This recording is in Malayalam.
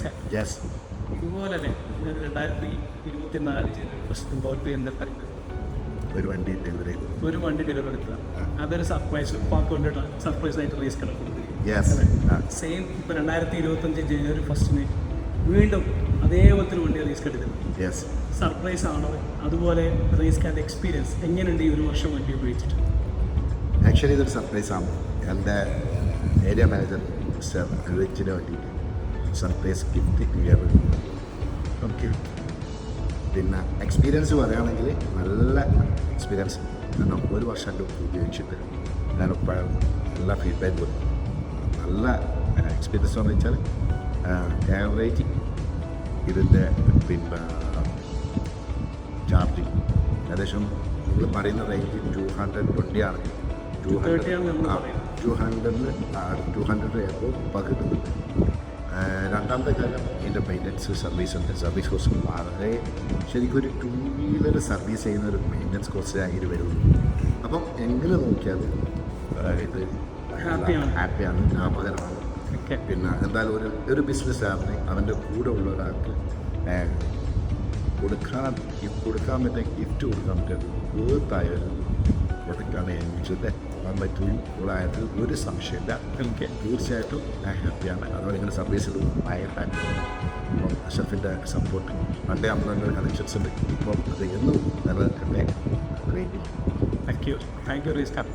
Raise yes. ഇതുപോലെ തന്നെ 2024 പ്രശ്നം തോൽവി എന്താ പറയുന്നത് ഒരു വണ്ടി ഡെലിവറി എടുത്തതാണ്. അതൊരു സർപ്രൈസ് ഉപ്പാക്ക് കൊണ്ടിട്ടാണ് സർപ്രൈസ് ആയിട്ട് റേസ് കട യെസ്. സെയിം ഇപ്പോൾ 2025 ജനുവരി 1 വീണ്ടും അതേപോലത്തെ വണ്ടി റേസ് കെടുക്കുന്നത്. യെസ്. സർപ്രൈസ് ആണോ? അതുപോലെ റേസ് കാറിൻ്റെ എക്സ്പീരിയൻസ് എങ്ങനെയുണ്ട് ഈ ഒരു വർഷം വണ്ടി ഉപയോഗിച്ചിട്ട്? ആക്ച്വലി ഇതൊരു സർപ്രൈസാണ്. എൻ്റെ ഏരിയ മാനേജർ മിസ്റ്റർ റിച്ചിന് വേണ്ടിയിട്ട് സർപ്രൈസ് ഗിഫ്റ്റ് ഓക്കെ. പിന്നെ എക്സ്പീരിയൻസ് പറയുകയാണെങ്കിൽ നല്ല എക്സ്പീരിയൻസ്. കാരണം ഒരു വർഷം എൻ്റെ ഉപയോഗിച്ചിട്ട് ഞാനിപ്പോൾ നല്ല ഫീഡ്ബാക്ക് കൊടുക്കും. നല്ല എക്സ്പീരിയൻസ് എന്ന് വെച്ചാൽ ആവറേജ് ഇതിൻ്റെ പിന്നെ ചാർജിങ് ഏകദേശം നിങ്ങൾ പറയുന്ന റേഞ്ച് 220 ആണ്. 200 എപ്പോൾ പകുതുന്നുണ്ട്. രണ്ടാമത്തെ കാര്യം ഇതിൻ്റെ മെയിൻ്റനൻസ് സർവീസുണ്ട്. സർവീസ് കോസ്റ്റ് വളരെ ശരിക്കും ഒരു 2 വീലർ സർവീസ് ചെയ്യുന്ന ഒരു മെയിൻ്റനൻസ് കോസ്റ്റ് ആയിട്ട് വരുള്ളൂ. അപ്പം എങ്ങനെ നോക്കിയാൽ ഇത് ഹാപ്പിയാണ്, ലാഭകരമാണ്. പിന്നെ എന്തായാലും ഒരു ബിസിനസ്സുകാരന് അവൻ്റെ കൂടെ ഉള്ള ഒരാൾക്ക് കൊടുക്കാൻ പറ്റിയ ഗിഫ്റ്റ് കൊടുക്കാൻ പറ്റിയ വേർത്തായ ഒരു പ്രൊഡക്റ്റാണ് എനിച്ചത് പറ്റുള്ളതായത് ഒരു സംശയമില്ല. എനിക്ക് തീർച്ചയായിട്ടും ഞാൻ ഹാപ്പിയാണ്. അതുപോലെ ഇങ്ങനെ സർവീസിൽ ഭയങ്കര ഹാപ്പിയാണ്. അപ്പോൾ ഷെഫിൻ്റെ സപ്പോർട്ട് പണ്ടേ നമ്മളൊരു കണക്ഷൻസ് ഉണ്ട്. ഇപ്പോൾ അത് എന്നും നിലനിൽക്കട്ടെ. Thank you race car.